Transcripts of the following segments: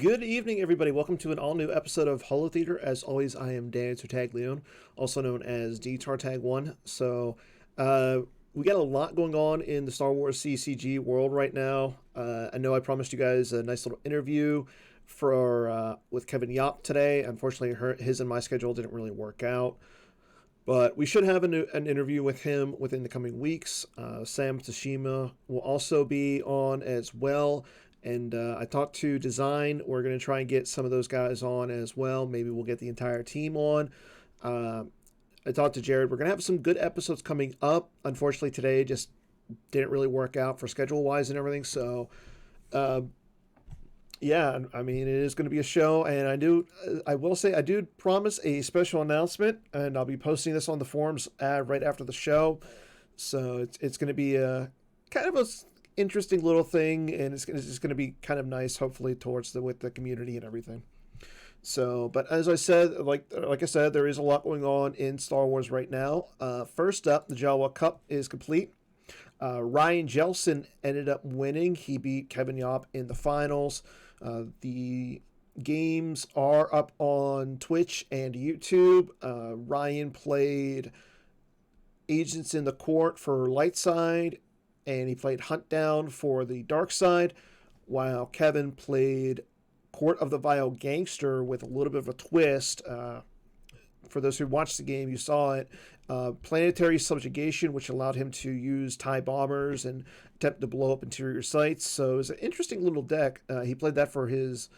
Good evening, everybody. Welcome to an all-new episode of Holotheatre. As always, I am Dan Tartaglione, also known as DTartag1. We got a lot going on in the Star Wars CCG world right now. I know I promised you guys a nice little interview for with Kevin Yop today. Unfortunately, his and my schedule didn't really work out. But we should have an interview with him within the coming weeks. Sam Tashima will also be on as well. And I talked to Design. We're going to try and get some of those guys on as well. Maybe we'll get the entire team on. I talked to Jared. We're going to have some good episodes coming up. Unfortunately, today just didn't really work out for schedule-wise and everything. So, yeah, I mean, it is going to be a show. And I will say, I do promise a special announcement. And I'll be posting this on the forums right after the show. So it's going to be a kind of a interesting little thing, and it's just going to be kind of nice, hopefully, with the community and everything. So, but as I said, like I said, there is a lot going on in Star Wars right now. First up, the Jawa Cup is complete. Ryan Jelson ended up winning. He beat Kevin Yop in the finals. The games are up on Twitch and YouTube. Ryan played Agents in the Court for Light Side, and he played Hunt Down for the dark side, while Kevin played Court of the Vile Gangster with a little bit of a twist. For those who watched the game, you saw it. Planetary Subjugation, which allowed him to use TIE bombers and attempt to blow up interior sites. So it was an interesting little deck. He played that for his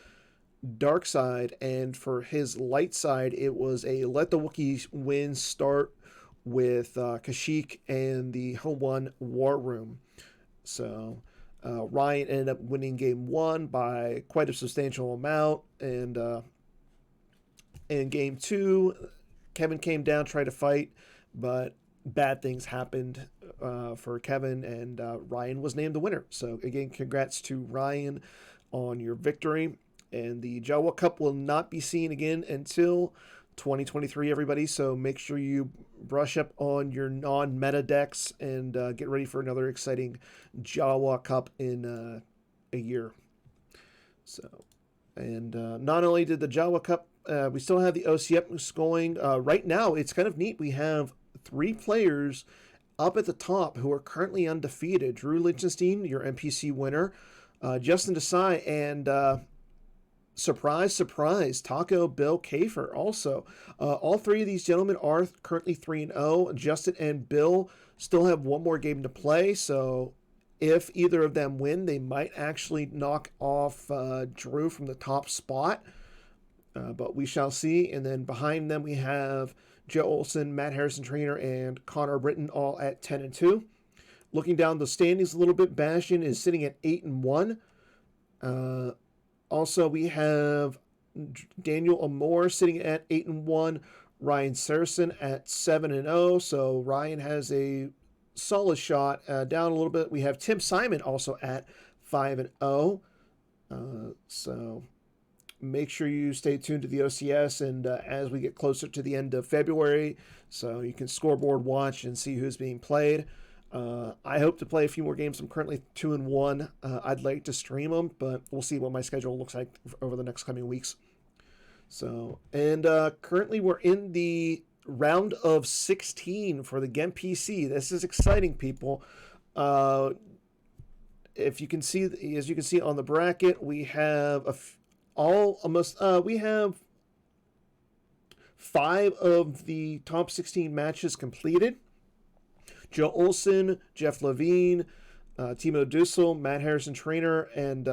dark side, and for his light side, it was a Let the Wookiees Win start with Kashyyyk and the Home One War Room. So Ryan ended up winning game one by quite a substantial amount, and in game two, Kevin came down, tried to fight, but bad things happened for Kevin, and Ryan was named the winner. So again, congrats to Ryan on your victory. And the Jawa Cup will not be seen again until 2023, everybody, so make sure you brush up on your non-meta decks and get ready for another exciting Jawa Cup in a year. So, and not only did the Jawa Cup, we still have the OCF going. Right now, it's kind of neat. We have 3 players up at the top who are currently undefeated. Drew Lichtenstein, your NPC winner, Justin Desai, and surprise, surprise, Taco Bill Kafer also. All 3 of these gentlemen are currently 3-0. Justin and Bill still have one more game to play, so if either of them win, they might actually knock off Drew from the top spot. But we shall see. And then behind them we have Joe Olson, Matt Harrison Trainer, and Connor Britton all at 10-2. Looking down the standings a little bit, Bastion is sitting at 8-1. Also, we have Daniel Amore sitting at 8-1, Ryan Saracen at 7-0. So Ryan has a solid shot. Down a little bit, we have Tim Simon also at 5-0. So make sure you stay tuned to the OCS, and as we get closer to the end of February, so you can scoreboard watch and see who's being played. I hope to play a few more games. I'm currently 2-1. I'd like to stream them, but we'll see what my schedule looks like over the next coming weeks. So, and currently we're in the round of 16 for the GEM PC. This is exciting, people. If you can see, as you can see on the bracket, we have we have 5 of the top 16 matches completed. Joe Olson, Jeff Levine, Timo Dussel, Matt Harrison Trainer, and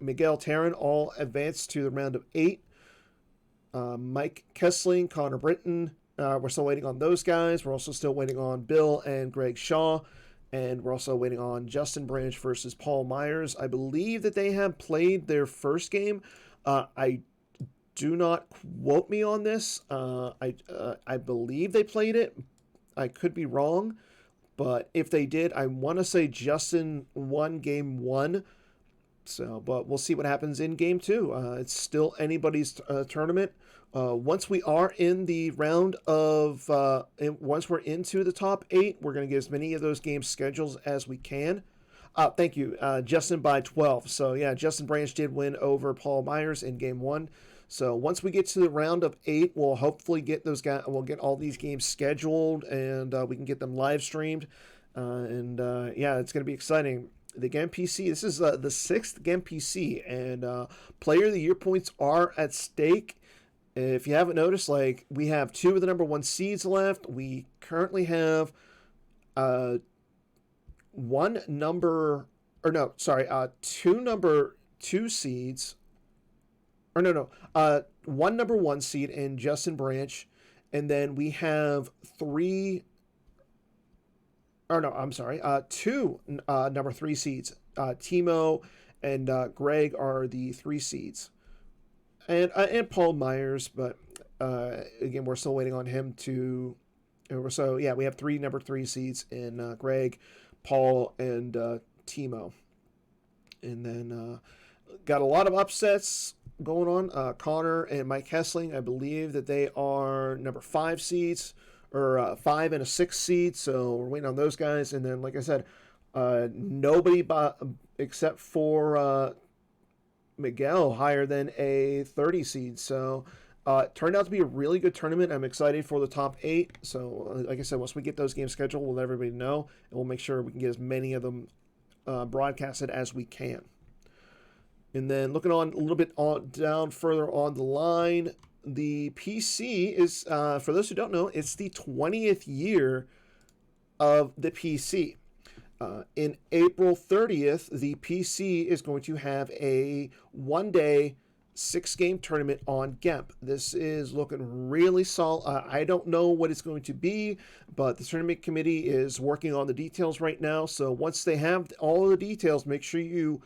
Miguel Tarrin all advanced to the round of 8. Mike Kessling, Connor Britton, we're still waiting on those guys. We're also still waiting on Bill and Greg Shaw, and we're also waiting on Justin Branch versus Paul Myers. I believe that they have played their first game. I do not quote me on this. I believe they played it. I could be wrong. But if they did, I want to say Justin won game 1. So, but we'll see what happens in game 2. It's still anybody's tournament. Once we are in the round of, once we're into the top 8, we're going to get as many of those game schedules as we can. Thank you, Justin by 12. So yeah, Justin Branch did win over Paul Myers in game one. So once we get to the round of 8, we'll hopefully get those guys. We'll get all these games scheduled, and we can get them live streamed. Yeah, it's going to be exciting. The GAM PC. This is the 6th GAM PC, and Player of the Year points are at stake. If you haven't noticed, like, we have 2 of the number 1 seeds left. We currently have one number, or no, sorry, 2 number 2 seeds, or one number 1 seed in Justin Branch, and then we have 3, or no, I'm sorry, 2 number 3 seeds. Timo and Greg are the 3 seeds, and Paul Myers, but again, we're still waiting on him to. So yeah, we have 3 number 3 seeds in Greg, Paul, and Timo, and then got a lot of upsets going on. Connor and Mike Hessling, I believe that they are number 5 seeds, or 5 and a 6 seed. So we're waiting on those guys, and then like I said, nobody except for Miguel higher than a 30 seed. So it turned out to be a really good tournament. I'm excited for the top 8. So like I said, once we get those games scheduled, we'll let everybody know, and we'll make sure we can get as many of them broadcasted as we can. And then looking on a little bit down further on the line, the PC is, for those who don't know, it's the 20th year of the PC. In April 30th, the PC is going to have a 1-day 6-game tournament on GEMP. This is looking really solid. I don't know what it's going to be, but the tournament committee is working on the details right now. So once they have all of the details, make sure you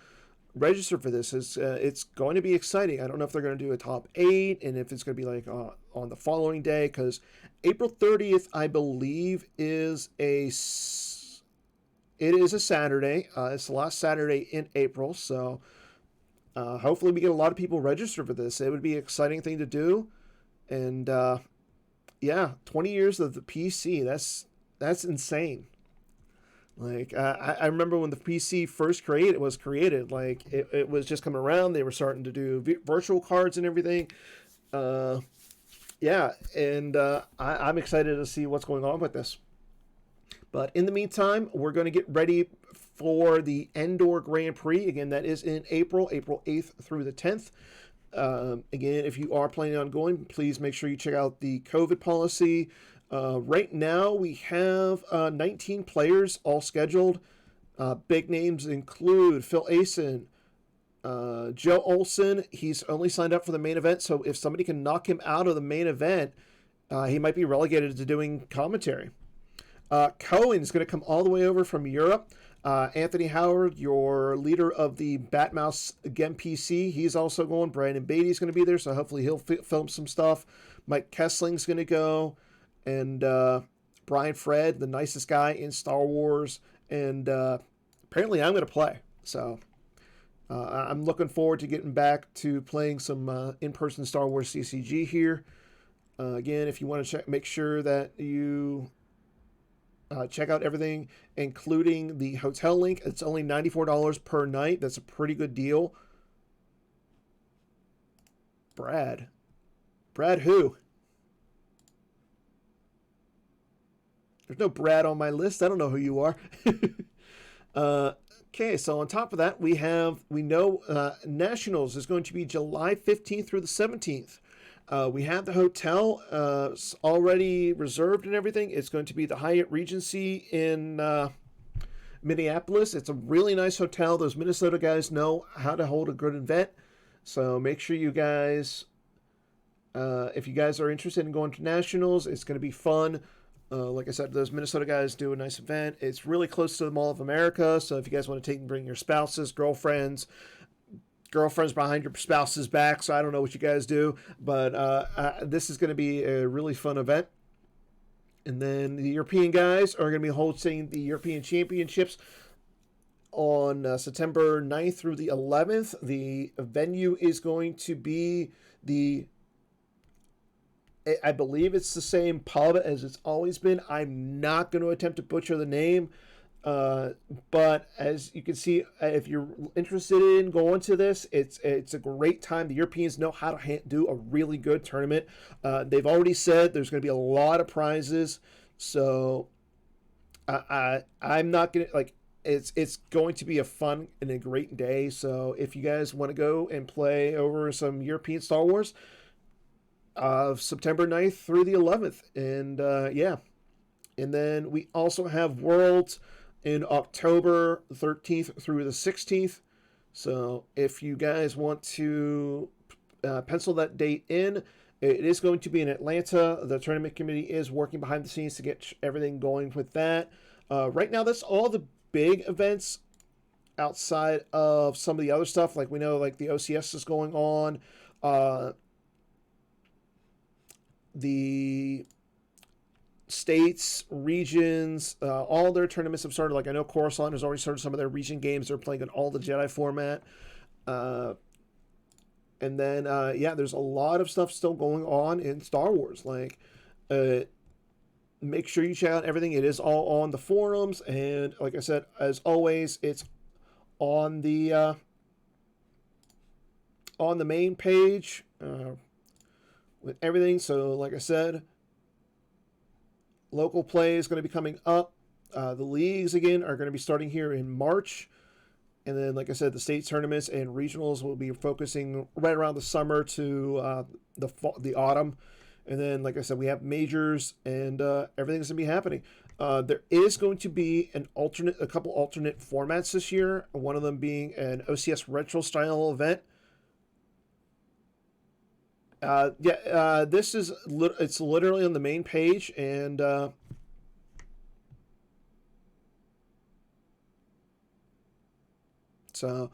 register for this. It's going to be exciting. I don't know if they're going to do a top 8 and if it's going to be like on the following day, because April 30th, I believe, is a Saturday. It's the last Saturday in April, so hopefully we get a lot of people registered for this. It would be an exciting thing to do, and yeah, 20 years of the PC. That's insane. Like I remember when the PC first was created. Like it was just coming around. They were starting to do virtual cards and everything. Yeah, and I'm excited to see what's going on with this. But in the meantime, we're going to get ready for the Endor Grand Prix. Again, that is in April 8th through the 10th. Again, if you are planning on going, please make sure you check out the COVID policy. Right now, we have 19 players all scheduled. Big names include Phil Asen, Joe Olson. He's only signed up for the main event, so if somebody can knock him out of the main event, he might be relegated to doing commentary. Cohen is going to come all the way over from Europe. Anthony Howard, your leader of the Batmouse Gem PC, he's also going. Brandon Beatty's going to be there, so hopefully he'll film some stuff. Mike Kessling's going to go. And Brian Fred, the nicest guy in Star Wars. And apparently I'm going to play. So I'm looking forward to getting back to playing some in-person Star Wars CCG here. Again, if you want to make sure that you check out everything, including the hotel link. It's only $94 per night. That's a pretty good deal. Brad who? There's no Brad on my list. I don't know who you are. Okay, so on top of that, we know Nationals is going to be July 15th through the 17th. We have the hotel already reserved and everything. It's going to be the Hyatt Regency in Minneapolis. It's a really nice hotel. Those Minnesota guys know how to hold a good event. So make sure you guys, if you guys are interested in going to Nationals, it's going to be fun. Like I said, those Minnesota guys do a nice event. It's really close to the Mall of America. So if you guys want to bring your spouses, girlfriends behind your spouse's back, so I don't know what you guys do, but this is going to be a really fun event. And then the European guys are going to be hosting the European Championships on September 9th through the 11th. The venue is going to be I believe it's the same pub as it's always been. I'm not going to attempt to butcher the name. Uh, but as you can see, if you're interested in going to this, it's a great time. The Europeans know how to do a really good tournament. They've already said there's going to be a lot of prizes, so I'm not gonna like. It's going to be a fun and a great day. So if you guys want to go and play over some European Star Wars, September 9th through the 11th, and yeah, and then we also have Worlds in October 13th through the 16th. So if you guys want to pencil that date in, it is going to be in Atlanta. The tournament committee is working behind the scenes to get everything going with that. Right now, that's all the big events outside of some of the other stuff. Like we know, like the OCS is going on. The states, regions, all their tournaments have started. Like I know Coruscant has already started some of their region games. They're playing in all the Jedi format. And then, yeah, there's a lot of stuff still going on in Star Wars. Like, make sure you check out everything. It is all on the forums. And like I said, as always, it's on the main page with everything. So like I said, local play is going to be coming up. The leagues, again, are going to be starting here in March. And then, like I said, the state tournaments and regionals will be focusing right around the summer to the autumn. And then, like I said, we have majors and everything's going to be happening. There is going to be a couple alternate formats this year. One of them being an OCS retro style event. This is it's literally on the main page, and so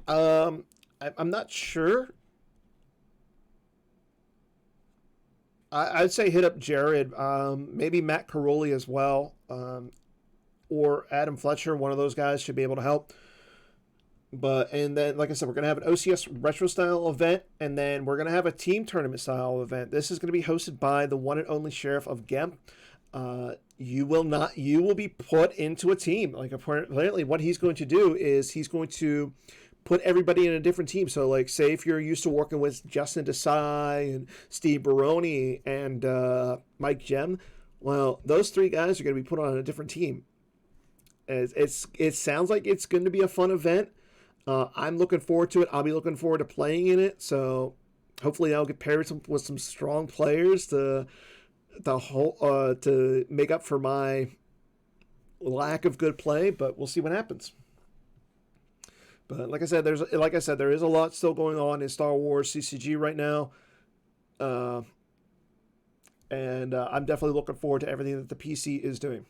I'm not sure. I'd say hit up Jared, maybe Matt Caroli as well, or Adam Fletcher. One of those guys should be able to help. And then, like I said, we're going to have an OCS retro style event, and then we're going to have a team tournament style event. This is going to be hosted by the one and only Sheriff of Gemp. You will be put into a team. Like apparently what he's going to do is he's going to put everybody in a different team. So like, say if you're used to working with Justin Desai and Steve Baroni and Mike Gem, well, those three guys are going to be put on a different team. It sounds like it's going to be a fun event. I'm looking forward to it. I'll be looking forward to playing in it. So hopefully I'll get paired with some strong players to make up for my lack of good play. But we'll see what happens. But like I said, there is a lot still going on in Star Wars CCG right now. And I'm definitely looking forward to everything that the PC is doing.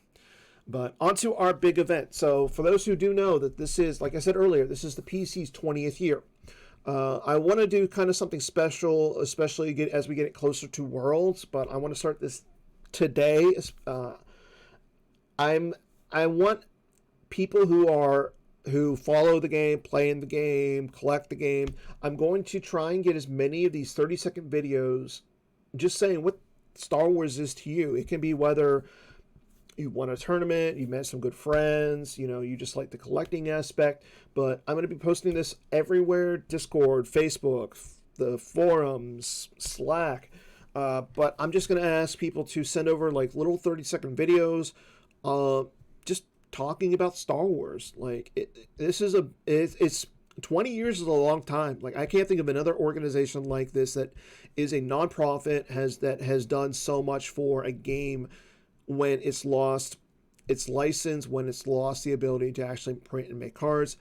But onto our big event. So for those who do know that this is, like I said earlier, this is the PC's 20th year. I want to do kind of something special, especially as we get it closer to Worlds. But I want to start this today. I want people who follow the game, play in the game, collect the game. I'm going to try and get as many of these 30-second videos just saying what Star Wars is to you. It can be whether you won a tournament, you met some good friends, you just like the collecting aspect. But I'm going to be posting this everywhere: Discord, Facebook, the forums, Slack. But I'm just going to ask people to send over like little 30-second videos, just talking about Star Wars. Like it's 20 years is a long time. Like I can't think of another organization like this that is a nonprofit that has done so much for a game when it's lost its license, when it's lost the ability to actually print and make cards.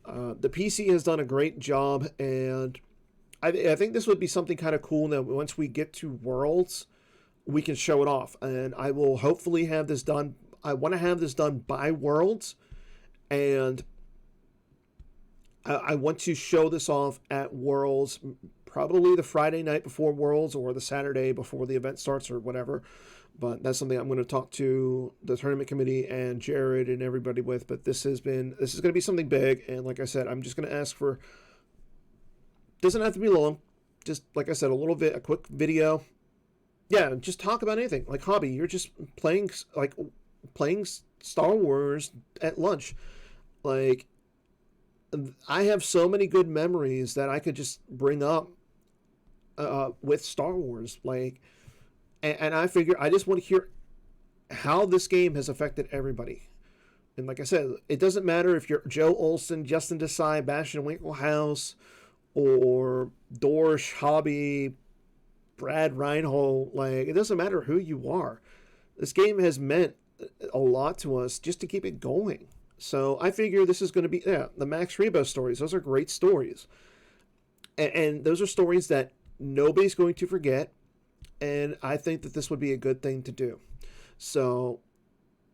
The PC has done a great job, and I think this would be something kind of cool that once we get to Worlds, we can show it off. And I will hopefully have this done. I want to have this done by Worlds, and I want to show this off at Worlds, probably the Friday night before Worlds or the Saturday before the event starts or whatever. But that's something I'm going to talk to the tournament committee and Jared and everybody with. But this is going to be something big. And like I said, I'm just going to ask for, doesn't have to be long. Just like I said, a quick video. Yeah, just talk about anything like hobby. You're just playing Star Wars at lunch. Like, I have so many good memories that I could just bring up with Star Wars. Like, and I figure I just want to hear how this game has affected everybody. And like I said, it doesn't matter if you're Joe Olson, Justin Desai, Bastian Winklehouse, or Dorsch, Hobby, Brad Reinhold. Like, it doesn't matter who you are. This game has meant a lot to us just to keep it going. So I figure this is going to be, the Max Rebo stories. Those are great stories. And those are stories that nobody's going to forget. And I think that this would be a good thing to do. So,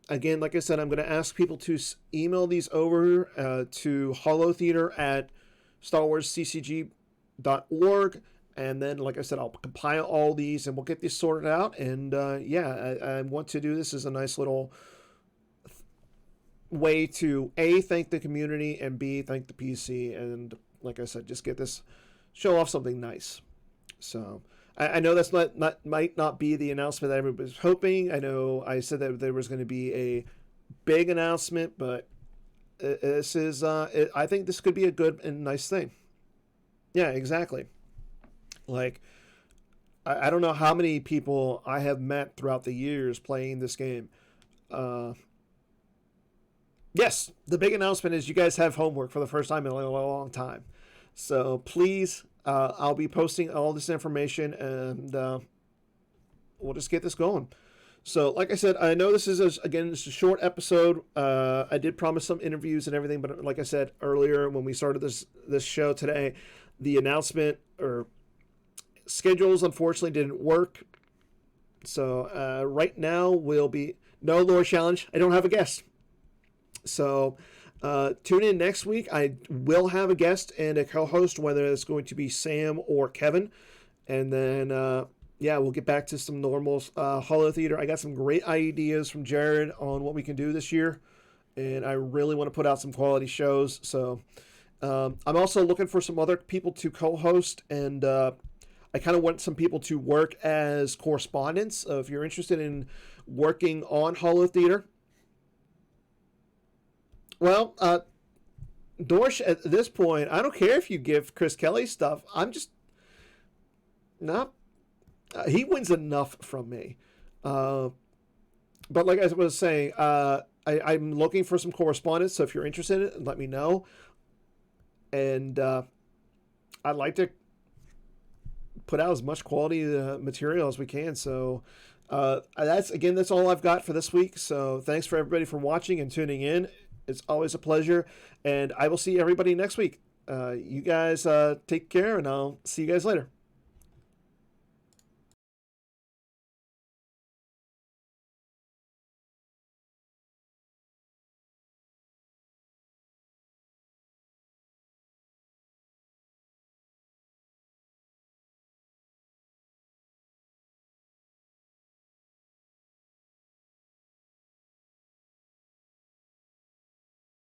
again, like I said, I'm going to ask people to email these over to Holotheatre at StarWarsCCG.org. And then, like I said, I'll compile all these and we'll get these sorted out. And I want to do this as a nice little way to A, thank the community, and B, thank the PC. And like I said, just get this, show off something nice. So I know that's might not be the announcement that everybody's hoping. I know I said that there was going to be a big announcement, but this is, I think this could be a good and nice thing. Yeah, exactly. Like, I don't know how many people I have met throughout the years playing this game. Yes, the big announcement is you guys have homework for the first time in a long time. So please, I'll be posting all this information, and we'll just get this going. So, like I said, I know this is, again, it's a short episode. I did promise some interviews and everything, but like I said earlier when we started this show today, the announcement or schedules unfortunately didn't work. So right now will be no lore challenge. I don't have a guest. So tune in next week. I will have a guest and a co-host, whether it's going to be Sam or Kevin. And then, we'll get back to some normal Holotheatre. I got some great ideas from Jared on what we can do this year. And I really want to put out some quality shows. So I'm also looking for some other people to co-host. And I kind of want some people to work as correspondents. If you're interested in working on Holotheatre, well, Dorsch, at this point, I don't care if you give Chris Kelly stuff. I'm just not. He wins enough from me. But like I was saying, I'm looking for some correspondence. So if you're interested in it, let me know. And I'd like to put out as much quality material as we can. So that's all I've got for this week. So thanks for everybody for watching and tuning in. It's always a pleasure, and I will see everybody next week. You guys take care, and I'll see you guys later.